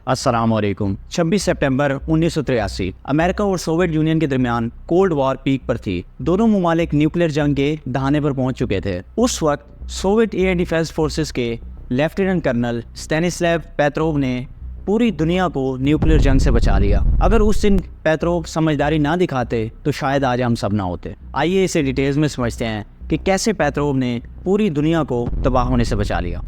अस्सलामुअलैकुम। 26 सितंबर 1983 अमेरिका और Soviet union के दरमियान कोल्ड वॉर पीक पर थी। दोनों मुमालिक न्यूक्लियर जंग के दहाने पर पहुंच चुके थे। उस वक्त सोवियत एयर डिफेंस फोर्सेस के लेफ्टिनेंट कर्नल स्टैनिस्लाव पेट्रोव ने पूरी दुनिया को न्यूक्लियर जंग से बचा लिया। अगर उस दिन पेट्रोव समझदारी ना दिखाते तो शायद आज हम सब ना होते। आइए इसे डिटेल्स में समझते हैं कि कैसे पेट्रोव ने पूरी दुनिया को तबाह होने से बचा लिया।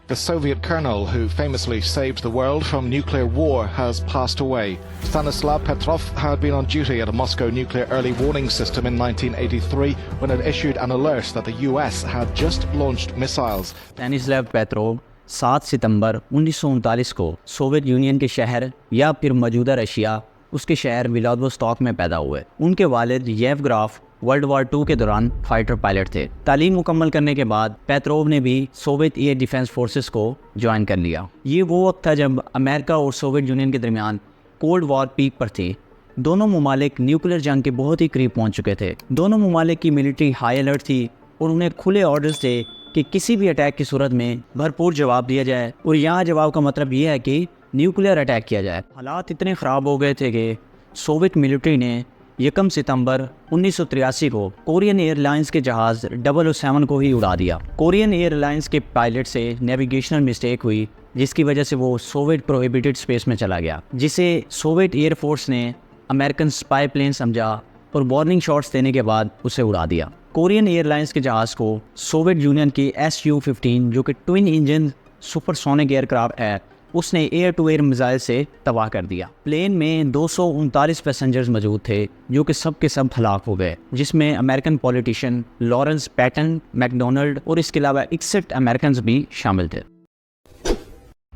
The Soviet colonel who famously saved the world from nuclear war has passed away. Stanislav Petrov had been on duty at a Moscow nuclear early warning system in 1983 when it issued an alert that the US had just launched missiles. Stanislav Petrov 7 सितंबर 1939 को Soviet union के शहर या फिर मौजूदा Russia उसके शहर Vladivostok में पैदा हुए। उनके वालिद येवग्राफ वर्ल्ड वॉर 2 के दौरान फाइटर पायलट थे। तालीम मुकम्मल करने के बाद पेट्रोव ने भी सोवियत एयर डिफेंस फोर्सेस को ज्वाइन कर लिया। ये वो वक्त था जब अमेरिका और सोवियत यूनियन के दरमियान कोल्ड वॉर पीक पर थी। दोनों मुमालिक न्यूक्लियर जंग के बहुत ही करीब पहुंच चुके थे। दोनों मुमालिक की मिलिट्री हाई अलर्ट थी और उन्हें खुले ऑर्डर्स थे कि किसी भी अटैक की सूरत में भरपूर जवाब दिया जाए, और यहाँ जवाब का मतलब ये है कि न्यूक्लियर अटैक किया जाए। हालात इतने ख़राब हो गए थे कि सोवियत मिलिट्री ने 1 सितंबर 1983 को कोरियन एयरलाइंस के जहाज़ 007 को ही उड़ा दिया। कोरियन एयरलाइंस के पायलट से नेविगेशनल मिस्टेक हुई, जिसकी वजह से वो सोवियत प्रोहिबिटेड स्पेस में चला गया, जिसे सोवियत एयरफोर्स ने अमेरिकन स्पाई प्लेन समझा और वार्निंग शॉट्स देने के बाद उसे उड़ा दिया। कोरियन एयरलाइंस के जहाज़ को सोवियत यूनियन की Su-15 जो कि ट्विन इंजन सुपरसोनिक एयरक्राफ्ट है, उसने एयर टू एयर मिसाइल से तबाह कर दिया। प्लेन में 239 पैसेंजर्स मौजूद थे जो कि सब के सब हलाक हो गए, जिसमें American politician Lawrence Patton McDonald और इसके अलावा 61 अमेरिकन भी शामिल थे।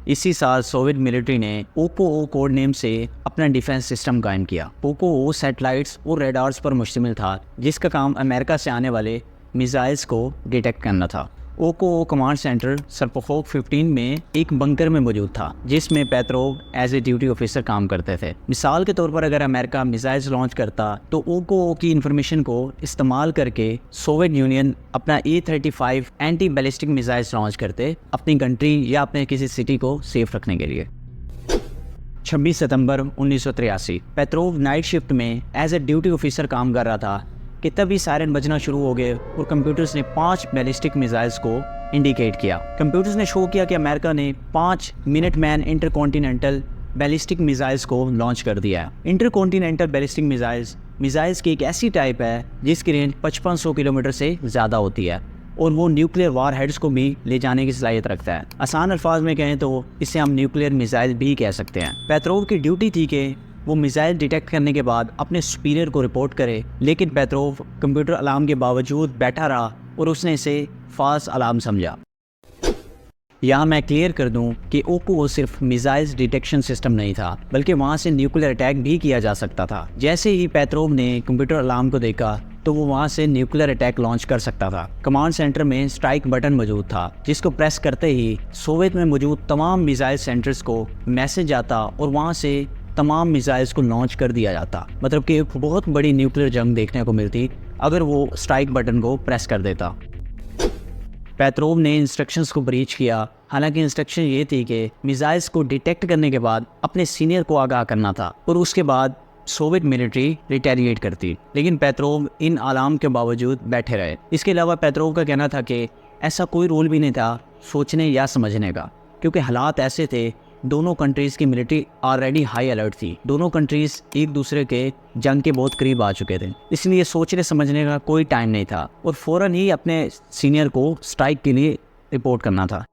इसी साल सोवियत मिलिट्री ने पोको-ओ कोड नेम से अपना डिफेंस सिस्टम कायम किया। पोको-ओ सैटेलाइट्स और रेडार्स पर मुश्तमिल था, जिसका काम अमेरिका से आने वाले मिसाइल्स को डिटेक्ट करना था। ओको कमांड सेंटर सर्पोफोक 15 में एक बंकर में मौजूद था, जिसमें पेट्रोव एज ए ड्यूटी ऑफिसर काम करते थे। मिसाल के तौर पर अगर अमेरिका मिसाइल्स लॉन्च करता तो ओको की इंफॉर्मेशन को इस्तेमाल करके सोवियत यूनियन अपना A-35 anti ballistic missiles launch करते अपनी कंट्री या अपने किसी सिटी को सेफ रखने के लिए। 26 सितंबर 1983 पेट्रोव नाइट शिफ्ट में एज ए ड्यूटी ऑफिसर काम कर रहा था कि तभी सायरन बजना शुरू हो गए और कंप्यूटर्स ने 5 बैलिस्टिक मिसाइल्स को इंडिकेट किया। कंप्यूटर्स ने शो किया कि अमेरिका ने 5 मिनटमैन इंटरकॉन्टिनेंटल बैलिस्टिक मिसाइल्स को लॉन्च कर दिया है। इंटरकॉन्टिनेंटल बैलिस्टिक मिसाइल्स की एक ऐसी टाइप है जिसकी रेंज 5500 किलोमीटर से ज़्यादा होती है और वो न्यूक्लियर वार हेड्स को भी ले जाने की सलाहियत रखता है। आसान अल्फाज में कहें तो इसे हम न्यूक्लियर मिसाइल भी कह सकते हैं। पेट्रोव की ड्यूटी थी कि वो मिसाइल डिटेक्ट करने के बाद अपने सुपीरियर को रिपोर्ट करे, लेकिन पेट्रोव कंप्यूटर अलार्म के बावजूद बैठा रहा और उसने इसे फाल्स अलार्म समझा। यहाँ मैं क्लियर कर दूं कि ओको सिर्फ मिसाइल्स डिटेक्शन सिस्टम नहीं था, बल्कि वहाँ से न्यूक्लियर अटैक भी किया जा सकता था। जैसे ही पेट्रोव ने कंप्यूटर अलार्म को देखा तो वो वहाँ से न्यूक्लियर अटैक लॉन्च कर सकता था। कमांड सेंटर में स्ट्राइक बटन मौजूद था, जिसको प्रेस करते ही सोवियत में मौजूद तमाम मिसाइल सेंटर्स को मैसेज आता और वहाँ से तमाम मिसाइल्स को लॉन्च कर दिया जाता। मतलब कि एक बहुत बड़ी न्यूक्लियर जंग देखने को मिलती अगर वो स्ट्राइक बटन को प्रेस कर देता। पेट्रोव ने इंस्ट्रक्शंस को ब्रीच किया। हालांकि इंस्ट्रक्शन ये थी कि मिसाइल्स को डिटेक्ट करने के बाद अपने सीनियर को आगाह करना था और उसके बाद सोवियत मिलिट्री रिटेलिएट करती, लेकिन पेट्रोव इन अलार्म के बावजूद बैठे रहे। इसके अलावा पेट्रोव का कहना था कि ऐसा कोई रोल भी नहीं था सोचने या समझने का, क्योंकि हालात ऐसे थे, दोनों कंट्रीज़ की मिलिट्री ऑलरेडी हाई अलर्ट थी। दोनों कंट्रीज़ एक दूसरे के जंग के बहुत करीब आ चुके थे, इसलिए सोचने समझने का कोई टाइम नहीं था और फ़ौरन ही अपने सीनियर को स्ट्राइक के लिए रिपोर्ट करना था।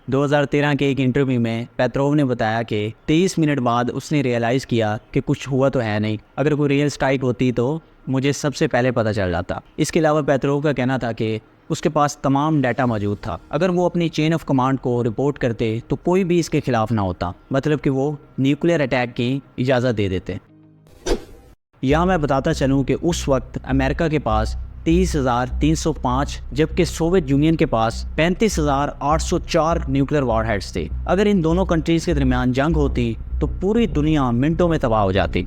2013 के एक इंटरव्यू में पेट्रोव ने बताया कि 23 मिनट बाद उसने रियलाइज़ किया कि कुछ हुआ तो है नहीं, अगर कोई रियल स्ट्राइक होती तो मुझे सबसे पहले पता चल जाता। इसके अलावा पेट्रोव का कहना था कि उसके पास तमाम डाटा मौजूद था। अगर वो अपनी चेन ऑफ कमांड को रिपोर्ट करते तो कोई भी इसके खिलाफ ना होता, मतलब कि वो न्यूक्लियर अटैक की इजाज़त दे देते। यहाँ मैं बताता चलूँ कि उस वक्त अमेरिका के पास 30,305 जबकि सोवियत यूनियन के पास 35,804 न्यूक्लियर वॉरहेड्स थे। अगर इन दोनों कंट्रीज़ के दरमियान जंग होती तो पूरी दुनिया मिनटों में तबाह हो जाती।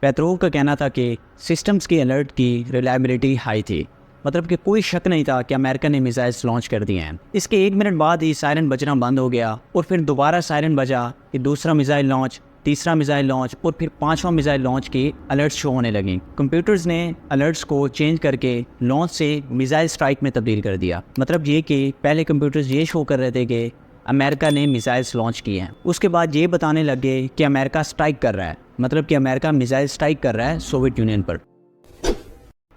पेट्रोव का कहना था कि सिस्टम्स की अलर्ट की रिलायबिलिटी हाई थी, मतलब कि कोई शक नहीं था कि अमेरिका ने मिसाइल्स लॉन्च कर दिए हैं। इसके 1 मिनट बाद ही सायरन बजना बंद हो गया और फिर दोबारा सायरन बजा कि दूसरा मिसाइल लॉन्च, तीसरा मिसाइल लॉन्च और फिर 5वां मिसाइल लॉन्च के अलर्ट्स शो होने लगे। कंप्यूटर्स ने अलर्ट्स को चेंज करके लॉन्च से मिसाइल स्ट्राइक में तब्दील कर दिया। मतलब ये कि पहले कंप्यूटर्स ये शो कर रहे थे कि अमेरिका ने मिसाइल्स लॉन्च किए हैं, उसके बाद ये बताने लगे कि अमेरिका स्ट्राइक कर रहा है, मतलब कि अमेरिका मिसाइल स्ट्राइक कर रहा है सोवियत यूनियन पर।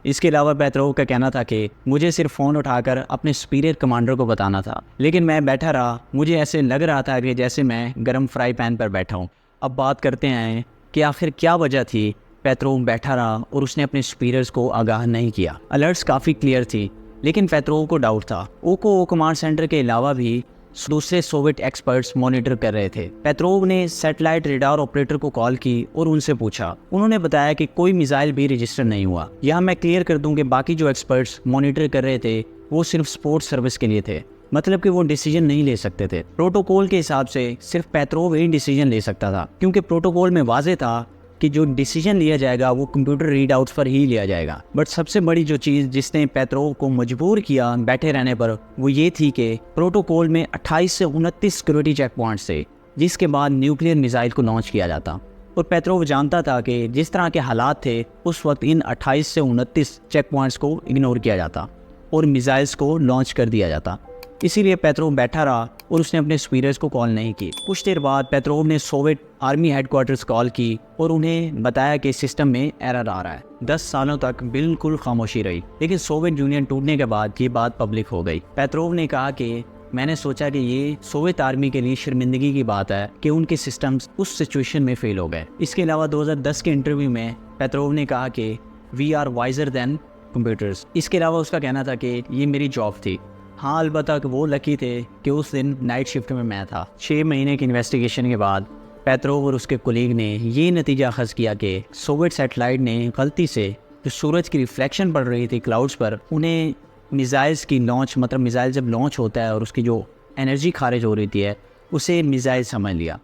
इसके अलावा पेट्रोव का कहना था कि मुझे सिर्फ फ़ोन उठाकर अपने सुपीरियर कमांडर को बताना था, लेकिन मैं बैठा रहा, मुझे ऐसे लग रहा था कि जैसे मैं गर्म फ्राई पैन पर बैठा हूँ। अब बात करते हैं कि आखिर क्या वजह थी पेट्रोव बैठा रहा और उसने अपने सुपीरियर्स को आगाह नहीं किया। अलर्ट्स काफ़ी क्लियर थी, लेकिन पेट्रोव को डाउट था। ओ कमांड सेंटर के अलावा भी दूसरे सोवियत एक्सपर्ट्स मॉनिटर कर रहे थे। पेट्रोव ने सैटेलाइट रेडार ऑपरेटर को कॉल की और उनसे पूछा। उन्होंने बताया कि कोई मिसाइल भी रजिस्टर नहीं हुआ। यहाँ मैं क्लियर कर दूं कि बाकी जो एक्सपर्ट्स मॉनिटर कर रहे थे वो सिर्फ सपोर्ट सर्विस के लिए थे, मतलब कि वो डिसीजन नहीं ले सकते थे। प्रोटोकॉल के हिसाब से सिर्फ पेट्रोव ही डिसीजन ले सकता था, क्योंकि प्रोटोकॉल में वाजे था कि जो डिसीजन लिया जाएगा वो कंप्यूटर रीड आउट्स पर ही लिया जाएगा। बट सबसे बड़ी जो चीज़ जिसने पेट्रोव को मजबूर किया बैठे रहने पर वो ये थी कि प्रोटोकॉल में 28 से 29 सिक्योरिटी चेक पॉइंट्स थे, जिसके बाद न्यूक्लियर मिसाइल को लॉन्च किया जाता। और पेट्रोव जानता था कि जिस तरह के हालात थे उस वक्त इन 28 से 29 चेक पॉइंट्स को इग्नोर किया जाता और मिसाइल्स को लॉन्च कर दिया जाता। इसीलिए पेट्रोव बैठा रहा और उसने अपने सुपीरियर्स को कॉल नहीं की। कुछ देर बाद पेट्रोव ने सोवियत आर्मी हेडक्वार्टर्स कॉल की और उन्हें बताया कि सिस्टम में एरर आ रहा है। 10 सालों तक बिल्कुल खामोशी रही, लेकिन सोवियत यूनियन टूटने के बाद ये बात पब्लिक हो गई। पेट्रोव ने कहा कि मैंने सोचा कि ये सोवियत आर्मी के लिए शर्मिंदगी की बात है कि उनके सिस्टम्स उस सिचुएशन में फेल हो गए। इसके अलावा 2010 के इंटरव्यू में पेट्रोव ने कहा कि we are wiser than computers. इसके अलावा उसका कहना था कि ये मेरी जॉब थी। हाँ, अलबत्ता वो लकी थे कि उस दिन नाइट शिफ्ट में मैं था। 6 महीने की इन्वेस्टिगेशन के बाद पेट्रोव और उसके कोलीग ने ये नतीजा अखज़ किया कि सोवियत सैटेलाइट ने गलती से जो सूरज की रिफ्लेक्शन पड़ रही थी क्लाउड्स पर, उन्हें मिसाइल्स की लॉन्च, मतलब मिसाइल जब लॉन्च होता है और उसकी जो एनर्जी खारिज हो रही थी उसे मिसाइल समझ लिया।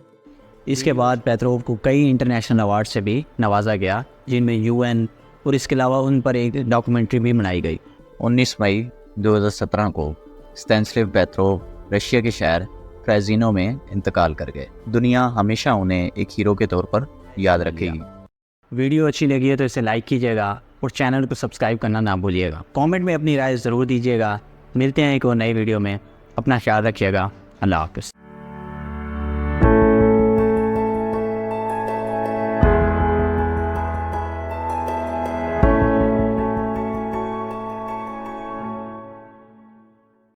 इसके बाद पेट्रोव को कई इंटरनेशनल अवार्ड से भी नवाजा गया, जिनमें UN और इसके अलावा उन पर एक डॉक्यूमेंट्री भी बनाई गई। 19 मई 2017 को स्टैनिस्लाव पेट्रोव रशिया के शहर फ्रेजिनो में इंतकाल कर गए। दुनिया हमेशा उन्हें एक हीरो के तौर पर याद रखेगी। वीडियो अच्छी लगी है तो इसे लाइक कीजिएगा और चैनल को सब्सक्राइब करना ना भूलिएगा। कमेंट में अपनी राय ज़रूर दीजिएगा। मिलते हैं एक और नई वीडियो में। अपना ख्याल रखिएगा। अल्लाह हाफ़िज़।